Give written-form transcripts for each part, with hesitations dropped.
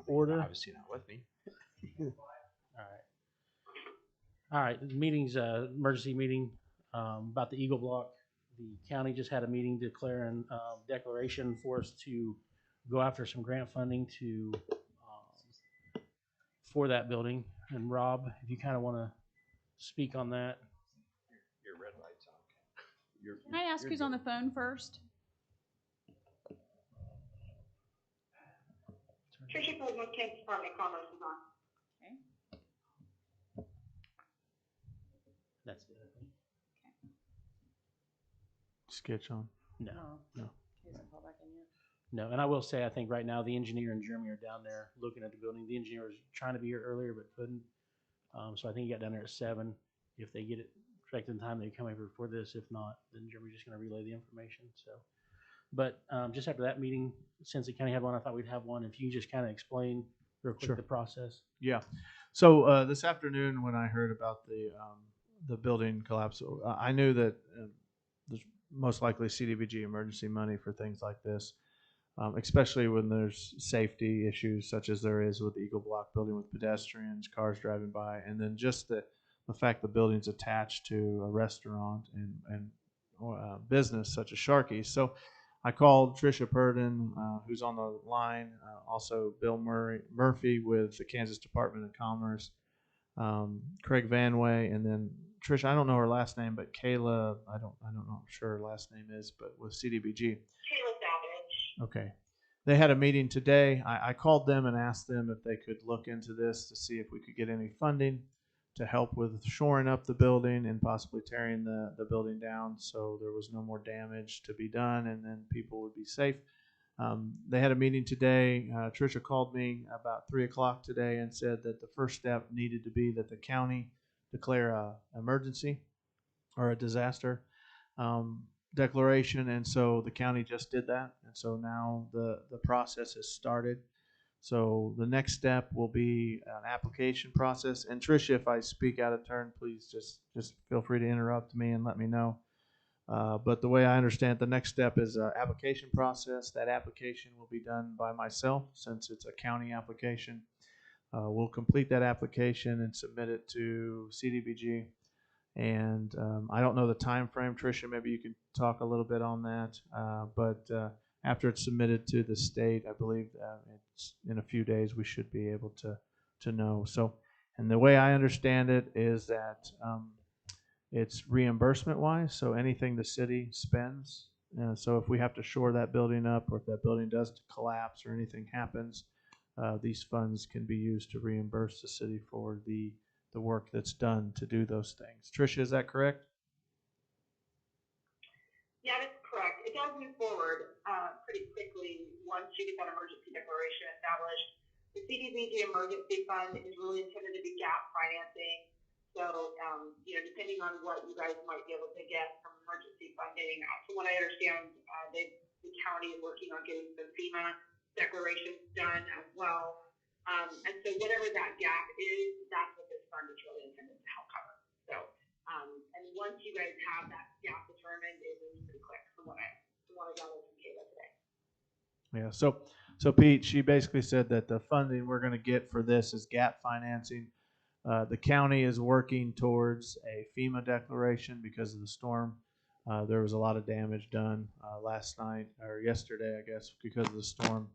order. Obviously not with me. All right. All right. The meeting's emergency meeting about the Eagle Block. The county just had a meeting declaring declaration for us to go after some grant funding to for that building. And Rob, if you kind of want to speak on that. Your red light's on. Can I ask who's on the phone first? Tricia Goldman, Kansas Department of Commerce is on. Okay. That's it, I think. Sketch on. No. He doesn't call back in yet. No, and I will say, I think right now the engineer and Jeremy are down there looking at the building. The engineer was trying to be here earlier but couldn't. So I think he got down there at 7. If they get it correct in time, they come over for this. If not, then Jeremy's just going to relay the information. So, but just after that meeting, since the county had one, I thought we'd have one. If you can just kind of explain real quick Sure. the process. Yeah. So this afternoon, when I heard about the building collapse, I knew that there's most likely CDBG emergency money for things like this, especially when there's safety issues such as there is with the Eagle Block building with pedestrians, cars driving by, and then just the fact the building's attached to a restaurant and business such as Sharky's. So I called Tricia Purdon, who's on the line, also Bill Murphy with the Kansas Department of Commerce, Craig Vanway, and then Tricia, I don't know her last name, but Kayla, I don't know, I'm sure her last name is, but with CDBG. Kayla Savage. Okay. They had a meeting today. I called them and asked them if they could look into this to see if we could get any funding to help with shoring up the building and possibly tearing the building down so there was no more damage to be done and then people would be safe. They had a meeting today. Tricia called me about 3 o'clock today and said that the first step needed to be that the county declare an emergency or a disaster declaration, and so the county just did that, and so now the process has started. So the next step will be an application process. And Tricia, if I speak out of turn, please just feel free to interrupt me and let me know. But the way I understand it, the next step is an application process. That application will be done by myself since it's a county application. We'll complete that application and submit it to CDBG. And I don't know the time frame. Tricia, maybe you can talk a little bit on that. But after it's submitted to the state, I believe it's in a few days we should be able to know. So, and the way I understand it is that it's reimbursement wise. So anything the city spends. So if we have to shore that building up, or if that building does collapse or anything happens, these funds can be used to reimburse the city for the work that's done to do those things. Tricia, is that correct? Yeah, that's correct. It does move forward pretty quickly once you get that emergency declaration established. The CDBG emergency fund is really intended to be gap financing. So, depending on what you guys might be able to get from emergency funding, from what I understand, the county is working on getting some FEMA declarations done as well. And so whatever that gap is, that's what this fund is really intended to help cover. So, and once you guys have that gap determined, it moves pretty quick from what I gathered from Kayla today. Yeah. So Pete, she basically said that the funding we're going to get for this is gap financing. The county is working towards a FEMA declaration because of the storm. There was a lot of damage done last night or yesterday, I guess, because of the storm.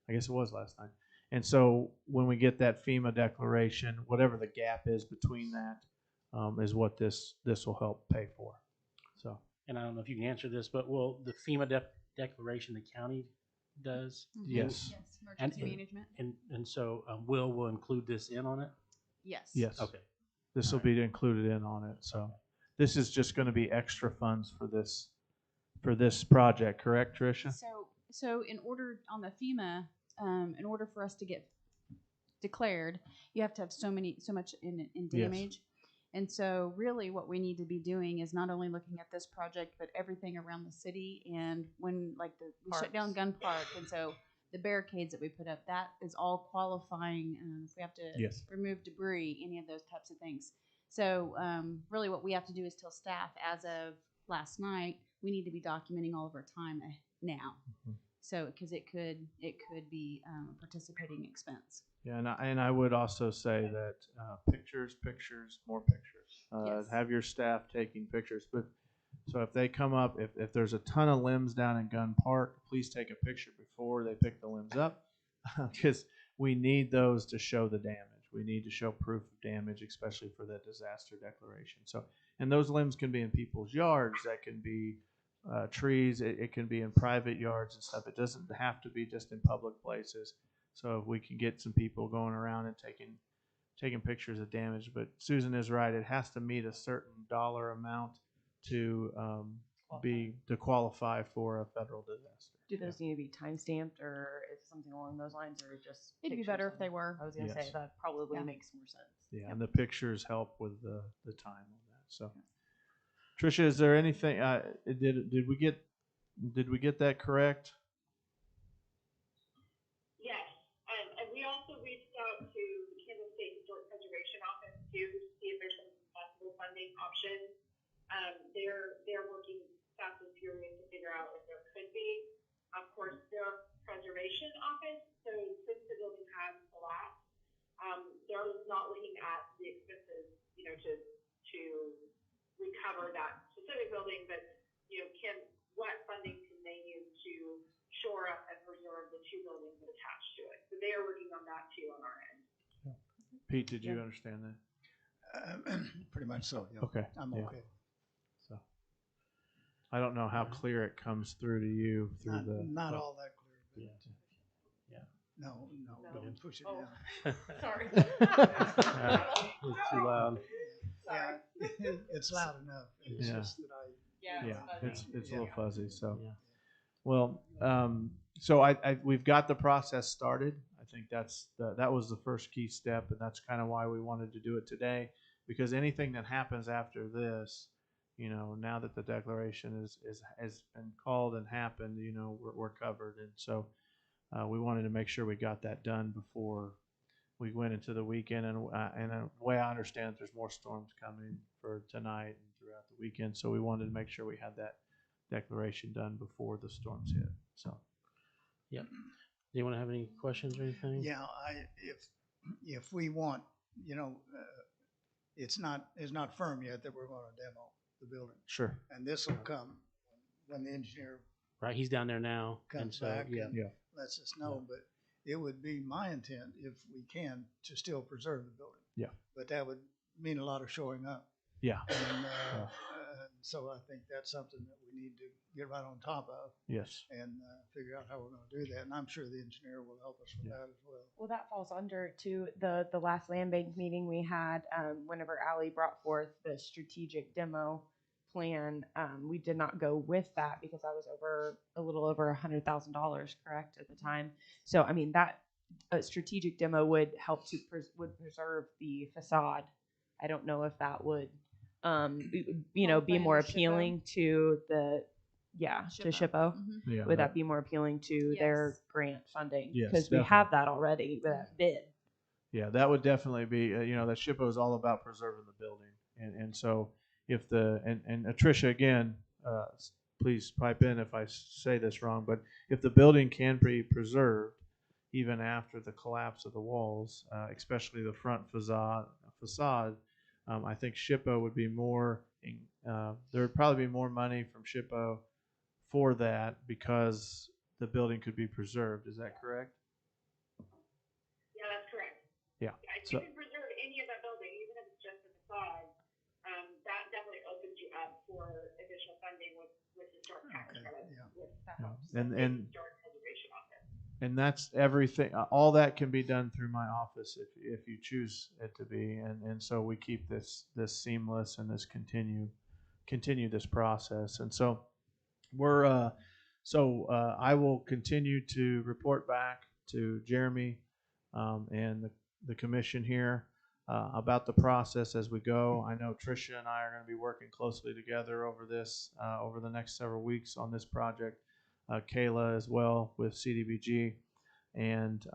I guess it was last night. And so when we get that FEMA declaration, whatever the gap is between that is what this will help pay for. So. And I don't know if you can answer this, but will the FEMA declaration the county does? Mm-hmm. Yes. Yes, emergency management. And so will include this in on it? Yes. Yes. Okay. This will be included in on it. So this is just going to be extra funds for this project, correct, Tricia? So in order on the FEMA, in order for us to get declared, you have to have so much in damage. Yes. And so really what we need to be doing is not only looking at this project, but everything around the city. And when we shut down Gun Park, and so the barricades that we put up, that is all qualifying. If we have to remove debris, any of those types of things. So really what we have to do is tell staff as of last night, we need to be documenting all of our time now. Mm-hmm. So, because it could be a participating expense. Yeah, and I would also say that pictures, more pictures. Yes. Have your staff taking pictures. But so if they come up, if there's a ton of limbs down in Gun Park, please take a picture before they pick the limbs up, because we need those to show the damage. We need to show proof of damage, especially for that disaster declaration. So, and those limbs can be in people's yards. That can be trees. It can be in private yards and stuff. It doesn't have to be just in public places. So if we can get some people going around and taking pictures of damage, but Susan is right. It has to meet a certain dollar amount to qualify for a federal disaster. Do those need to be time stamped or is something along those lines, or just? It'd be pictures better if on they it? were. I was gonna say Yes. that probably Yeah. makes more sense. Yeah, and the pictures help with the time on that. So, Tricia, is there anything? Did we get that correct? Yes, and we also reached out to the Kansas State Historic Preservation Office too, to see if there's some possible funding options. They're working fast and furious to figure out if there could be. Of course, their preservation office, so since the building has collapsed, they're not looking at the expenses, to recover that specific building, but, what funding can they use to shore up and preserve the two buildings attached to it? So they are working on that too on our end. Pete, did you understand that? Pretty much so, yeah. Okay. I'm yeah. okay. So, I don't know how clear it comes through to you through Not all that clear, Yeah. but Yeah. no, No. don't push it Oh. down. Sorry. It's too loud. Yeah, it's loud enough. It's Yeah. just that Yeah, it's a little Yeah. fuzzy. So, Yeah. well, so we've got the process started. I think that was the first key step, and that's kind of why we wanted to do it today, because anything that happens after this, now that the declaration has been called and happened, we're covered, and so we wanted to make sure we got that done before we went into the weekend. And the way I understand it, there's more storms coming for tonight and throughout the weekend, so we wanted to make sure we had that declaration done before the storms hit. So, Yep. Do you want to have any questions or anything? yeah, if we want, it's not firm yet that we're going to demo the building, sure. and this will come when the engineer Right. He's down there now, and comes so back yeah. and Yeah. lets us know. But it would be my intent, if we can, to still preserve the building. Yeah. But that would mean a lot of showing up. Yeah. And so I think that's something that we need to get right on top of Yes. and figure out how we're going to do that. And I'm sure the engineer will help us with Yeah. that as well. Well, that falls under to the last land bank meeting we had. Whenever Allie brought forth the strategic demo plan, we did not go with that because I was a little over $100,000, correct, at the time. So I mean that a strategic demo would help to preserve the facade. I don't know if that would be plan more to SHPO? appealing to the to SHPO. Mhm. Yeah. Would that be more appealing to their Yes. grant funding? Yes, Because we have that already with that bid. Yeah, that would definitely be, that SHPO is all about preserving the building. And so if and Tricia, again, please pipe in if I say this wrong, but if the building can be preserved even after the collapse of the walls, especially the front facade, I think SHPO would be more, there would probably be more money from SHPO for that because the building could be preserved. Is that correct? Yeah, that's correct. Yeah. If So- you can preserve any of that building, even if it's just the facade, that definitely opens you up for additional funding with historic tax Okay, credits. yeah. With And historic preservation office. And that's everything. All that can be done through my office if you choose it to be. And so we keep this seamless and this continue this process. And so I will continue to report back to Jeremy and the commission here about the process as we go. I know Tricia and I are going to be working closely together over this over the next several weeks on this project. Kayla as well with CDBG. And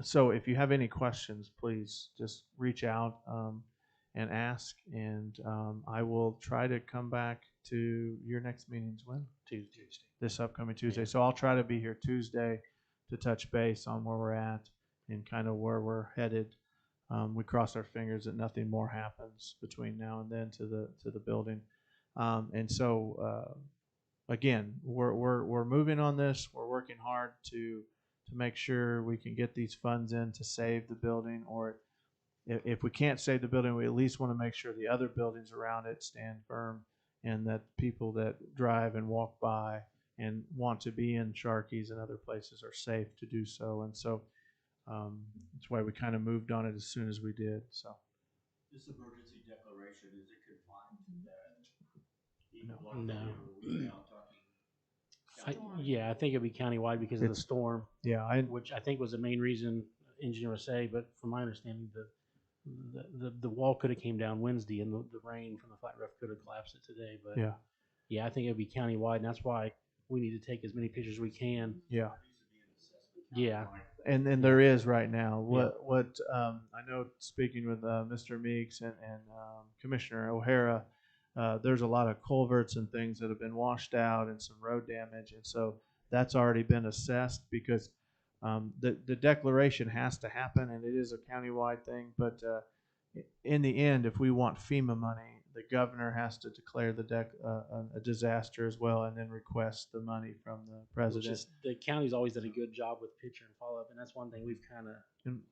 so if you have any questions, please just reach out and ask. And I will try to come back to your next meeting's when? Tuesday. This upcoming Tuesday. So I'll try to be here Tuesday to touch base on where we're at and kind of where we're headed. We cross our fingers that nothing more happens between now and then to the building. And so again, we're moving on this. We're working hard to make sure we can get these funds in to save the building, or if we can't save the building, we at least want to make sure the other buildings around it stand firm, and that people that drive and walk by and want to be in Sharky's and other places are safe to do so. And so that's why we kind of moved on it as soon as we did. So This emergency declaration, is it confined to that? No. Yeah, I think it'd be countywide because of the storm, yeah, which I think was the main reason engineer was say. But from my understanding, the wall could have came down Wednesday, and the rain from the flat roof could have collapsed it today. But yeah, I think it'd be countywide, and that's why we need to take as many pictures as we can. Yeah. Yeah. And there is right now. What I know, speaking with Mr. Meeks and Commissioner O'Hara, there's a lot of culverts and things that have been washed out and some road damage, and so that's already been assessed because the declaration has to happen, and it is a countywide thing. But in the end, if we want FEMA money, the governor has to declare a disaster as well, and then request the money from the president. The county's always done a good job with picture and follow up, and that's one thing we've kind of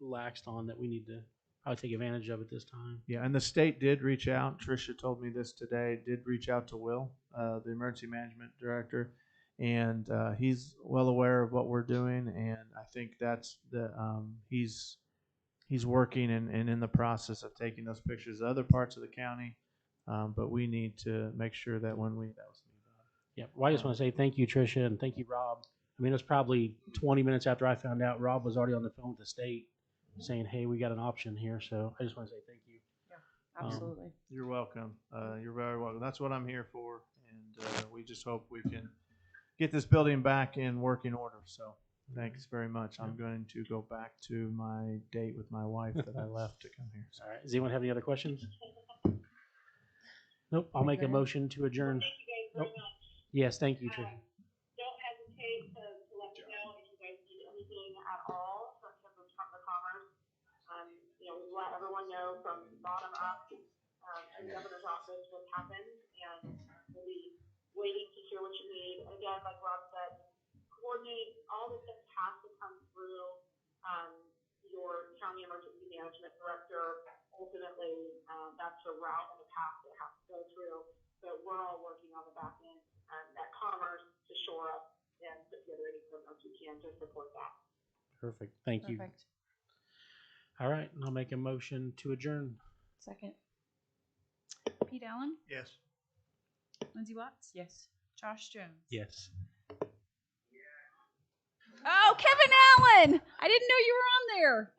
laxed on that we need to probably take advantage of at this time. Yeah, and the state did reach out. Tricia told me this today. Did reach out to Will, the emergency management director, and he's well aware of what we're doing. And I think that's he's working and in the process of taking those pictures of other parts of the county. But we need to make sure that Yeah, well, I just want to say thank you, Tricia, and thank you, Rob. I mean, it was probably 20 minutes after I found out, Rob was already on the phone with the state saying, hey, we got an option here. So I just want to say thank you. Yeah, absolutely. You're welcome. You're very welcome. That's what I'm here for. And we just hope we can get this building back in working order. So thanks very much. I'm going to go back to my date with my wife that I left to come here. So. All right. Does anyone have any other questions? Nope. I'll make a motion to adjourn. Thank you guys very much. Yes, thank you, Tricia. Don't hesitate to let me know if you guys need anything at all from the Department of Commerce. We let everyone know from bottom up in the governor's office what's happened, and we'll be waiting to hear what you need. Again, like Rob said, coordinate all this stuff has to come through your county emergency management director. Ultimately, that's the route and the path that has to go through. But we're all working on the back end at Commerce to shore up and put together any programs we can to support that. Perfect. Thank you. Perfect. All right. And I'll make a motion to adjourn. Second. Pete Allen, Yes. Lindsay Watts, Yes. Josh Jones. Yes. Oh, Kevin Allen! I didn't know you were on there.